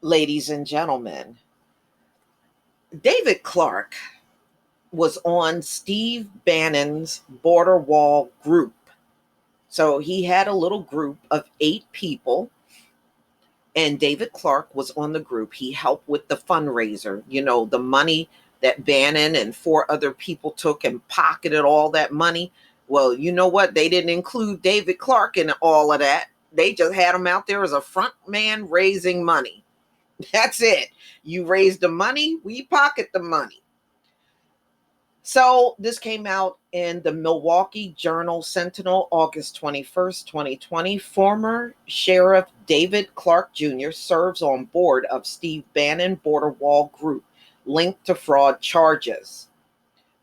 Ladies and gentlemen, David Clarke was on Steve Bannon's border wall group. So he had a little group of 8 people, and David Clarke was on the group. He helped with the fundraiser, the money that Bannon and 4 other people took and pocketed all that money. Well, you know what? They didn't include David Clarke in all of that. They just had him out there as a front man raising money. That's it. You raise the money, we pocket the money. So this came out in the Milwaukee Journal Sentinel, August 21st, 2020. Former Sheriff David Clarke Jr. serves on board of Steve Bannon Border Wall Group, linked to fraud charges.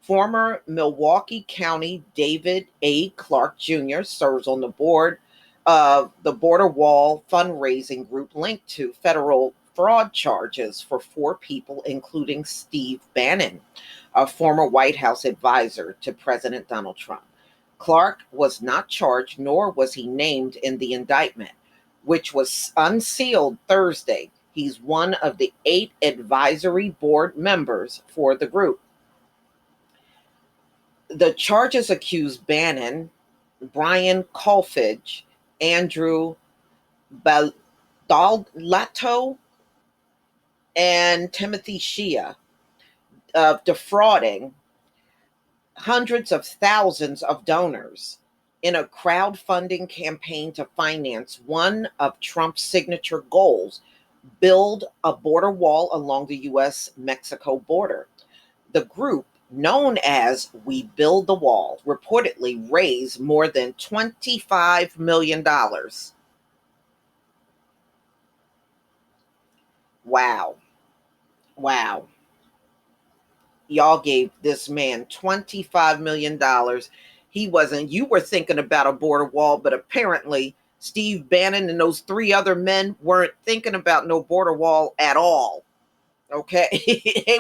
Former Milwaukee County David A. Clarke Jr. serves on the board of the Border Wall fundraising group, linked to federal fraud charges for 4 people, including Steve Bannon, a former White House advisor to President Donald Trump. Clarke was not charged, nor was he named in the indictment, which was unsealed Thursday. He's one of the 8 advisory board members for the group. The charges accuse Bannon, Brian Colfage, Andrew Baldalato, and Timothy Shea of defrauding hundreds of thousands of donors in a crowdfunding campaign to finance one of Trump's signature goals: build a border wall along the U.S.-Mexico border. The group, known as We Build the Wall, reportedly raised more than $25 million. Wow. Wow. Y'all gave this man $25 million. You were thinking about a border wall, but apparently Steve Bannon and those 3 other men weren't thinking about no border wall at all. Okay.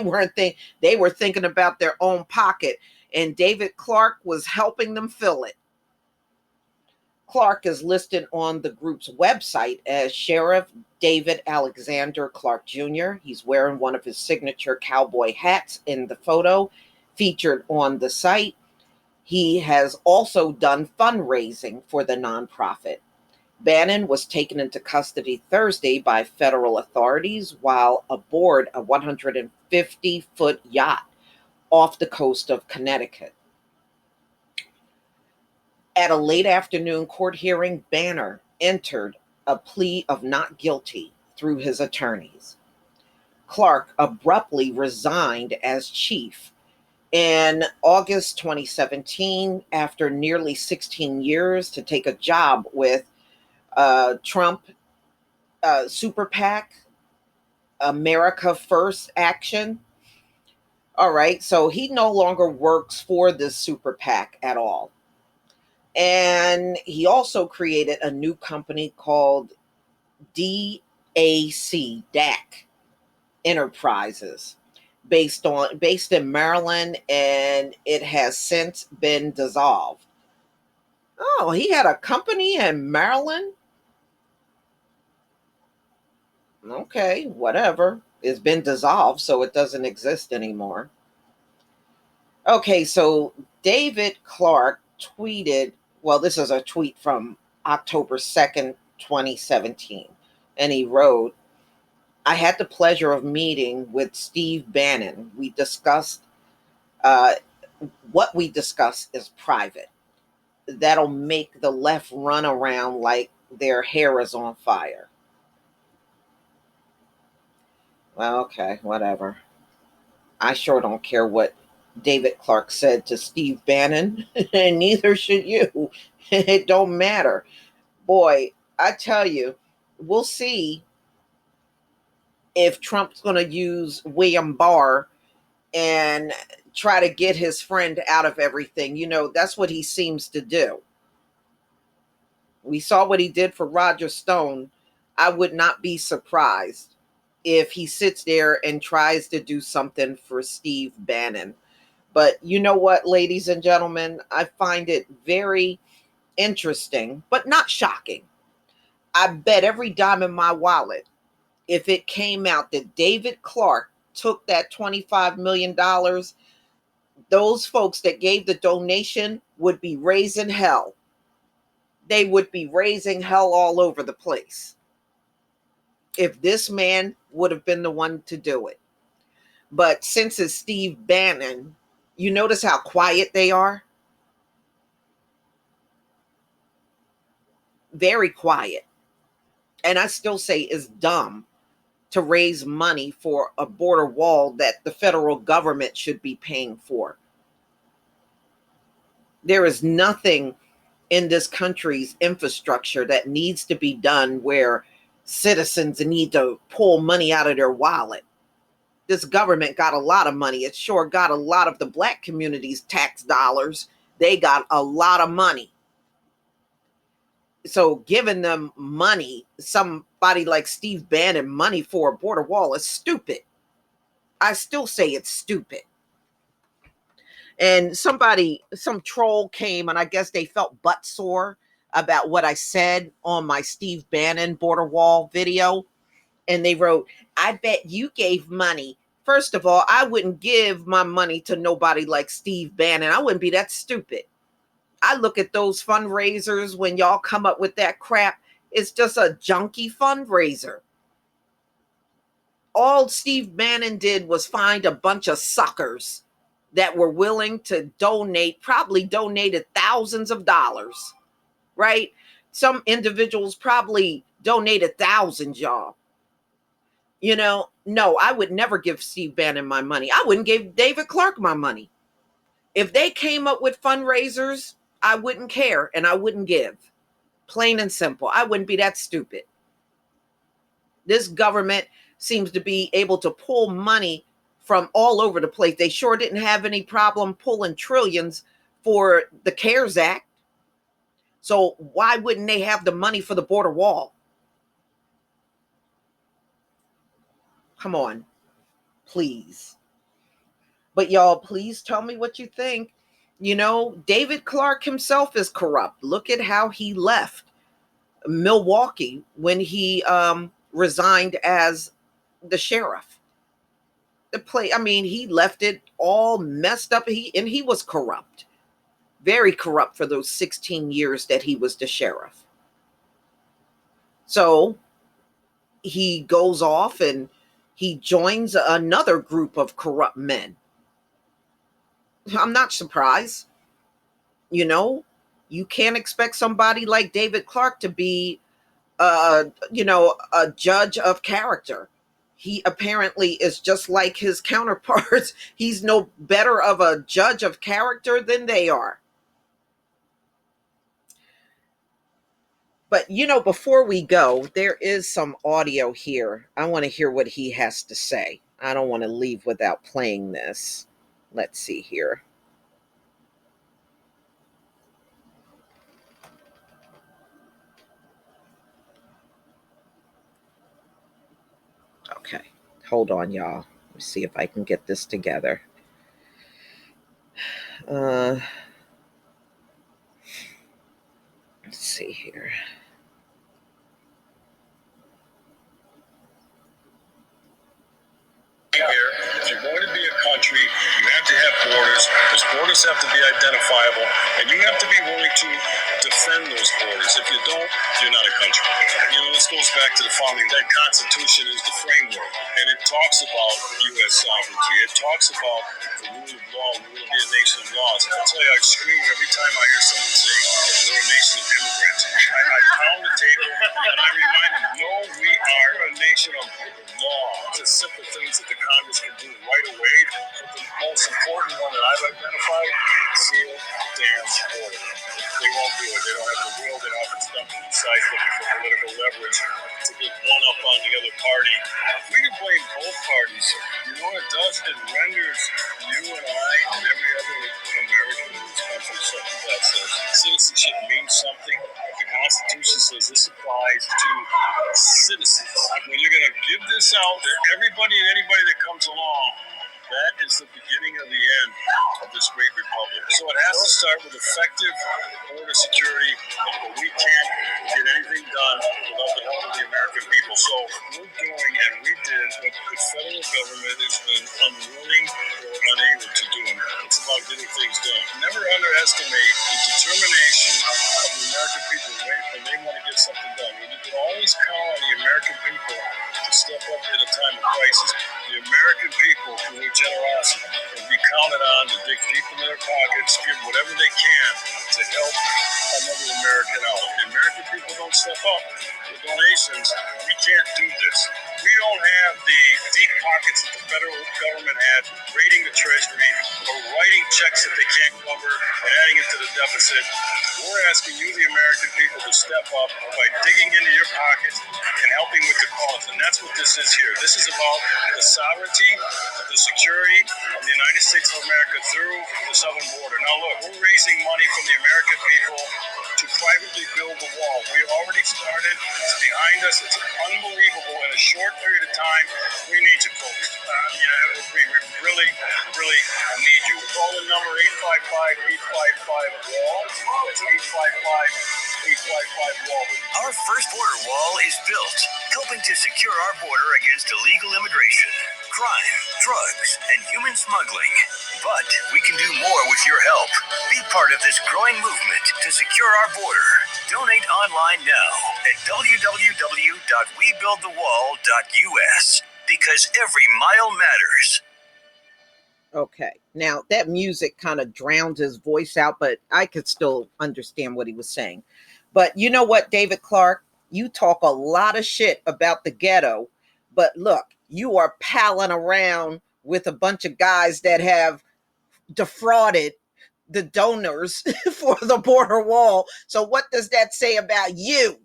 They were thinking about their own pocket, and David Clarke was helping them fill it. Clarke is listed on the group's website as Sheriff David Alexander Clarke Jr. He's wearing one of his signature cowboy hats in the photo featured on the site. He has also done fundraising for the nonprofit. Bannon was taken into custody Thursday by federal authorities while aboard a 150-foot yacht off the coast of Connecticut. At a late afternoon court hearing, Bannon entered a plea of not guilty through his attorneys. Clarke abruptly resigned as chief in August 2017 after nearly 16 years to take a job with Trump Super PAC, America First Action. All right, so he no longer works for this Super PAC at all. And he also created a new company called DAC Enterprises, based in Maryland, and it has since been dissolved. Oh, he had a company in Maryland? Okay, whatever. It's been dissolved, so it doesn't exist anymore. Okay, so David Clarke tweeted, well, this is a tweet from October 2nd, 2017, and he wrote, I had the pleasure of meeting with Steve Bannon. We discussed, what we discuss is private. That'll make the left run around like their hair is on fire. Well, okay, whatever. I sure don't care what David Clarke said to Steve Bannon, and neither should you. It don't matter. Boy, I tell you, we'll see if Trump's going to use William Barr and try to get his friend out of everything. That's what he seems to do. We saw what he did for Roger Stone. I would not be surprised if he sits there and tries to do something for Steve Bannon. But you know what, ladies and gentlemen, I find it very interesting, but not shocking. I bet every dime in my wallet if it came out that David Clarke took that $25 million, those folks that gave the donation would be raising hell. They would be raising hell all over the place if this man would have been the one to do it. But since it's Steve Bannon, you notice how quiet they are? Very quiet. And I still say it's dumb to raise money for a border wall that the federal government should be paying for. There is nothing in this country's infrastructure that needs to be done where citizens need to pull money out of their wallet. This government got a lot of money. It sure got a lot of the black community's tax dollars. They got a lot of money. So giving them money, somebody like Steve Bannon money for a border wall is stupid. I still say it's stupid. And some troll came and I guess they felt butt sore about what I said on my Steve Bannon border wall video. And they wrote, I bet you gave money. First of all, I wouldn't give my money to nobody like Steve Bannon. I wouldn't be that stupid. I look at those fundraisers when y'all come up with that crap. It's just a junky fundraiser. All Steve Bannon did was find a bunch of suckers that were willing to donate, probably donated thousands of dollars, right? Some individuals probably donated thousands, y'all. You know, no, I would never give Steve Bannon my money. I wouldn't give David Clarke my money. If they came up with fundraisers, I wouldn't care and I wouldn't give. Plain and simple. I wouldn't be that stupid. This government seems to be able to pull money from all over the place. They sure didn't have any problem pulling trillions for the CARES Act. So why wouldn't they have the money for the border wall? Come on, please. But y'all, please tell me what you think. You know, David Clarke himself is corrupt. Look at how he left Milwaukee when he resigned as the sheriff. I mean, he left it all messed up. He was corrupt, very corrupt for those 16 years that he was the sheriff. So he goes off and he joins another group of corrupt men. I'm not surprised. You know, you can't expect somebody like David Clarke to be a judge of character. He apparently is just like his counterparts. He's no better of a judge of character than they are. But, before we go, there is some audio here. I want to hear what he has to say. I don't want to leave without playing this. Let's see here. Okay, hold on, y'all. Let me see if I can get this together. Let's see here. Here, if you're going to be a country, you have to have borders. Those borders have to be identifiable, and you have to be willing to defend those borders. If you don't, you're not a country. This goes back to the founding. That Constitution is the framework, and it talks about U.S. sovereignty. It talks about the rule of law. We will be a nation of laws. And I tell you, I scream every time I hear someone say we're a nation of immigrants. I pound the table and I remind them, no, we are a nation of law. The simple things that the Congress can do right away. But the most important one that I've identified, seal the damn border. They won't do it. They don't have the will. They don't have the stuff to decide looking for political leverage to get one up on the other party. We can blame both parties. You know what it does? It renders you and I and every other American in this country something that says citizenship means something. The Constitution says this applies to citizens. When you're going to give this out to everybody and anybody that comes along, that is the beginning of the end of this great republic. So it has to start with effective border security, but we can't get anything done without the help of the American people. So we're doing generosity. And be counted on to dig deep into their pockets, give whatever they can to help another American out. The American people don't step up with donations. We can't do this. We don't have the deep pockets that the federal government had, raiding the Treasury or writing checks that they can't cover and adding it to the deficit. We're asking you, the American people, to step up by digging into your pockets and helping with the cause. And that's what this is here. This is about the sovereignty, the security of the United States of America through the southern border. Now, look, we're raising money from the American people to privately build the wall. We already started. It's behind us. It's unbelievable. In a short period of time, we need you, folks. We really, really need you. Call the number 855-855-WALL. That's 855-855-WALL. Our first border wall is built, helping to secure our border against illegal immigration, crime, drugs, and human smuggling. But we can do more with your help. Be part of this growing movement to secure our border. Donate online now at www.webuildthewall.us, because every mile matters. Okay, now that music kind of drowned his voice out, but I could still understand what he was saying. But you know what, David Clarke? You talk a lot of shit about the ghetto, but look, you are palling around with a bunch of guys that have defrauded the donors for the border wall. So what does that say about you?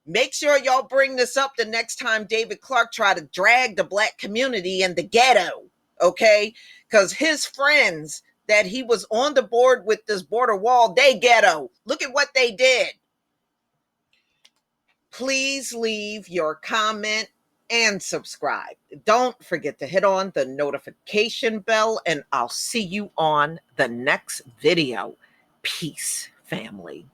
Make sure y'all bring this up the next time David Clarke try to drag the black community in the ghetto, okay? Because his friends that he was on the board with this border wall, they ghetto. Look at what they did. Please leave your comment and subscribe. Don't forget to hit on the notification bell, and I'll see you on the next video. Peace, family.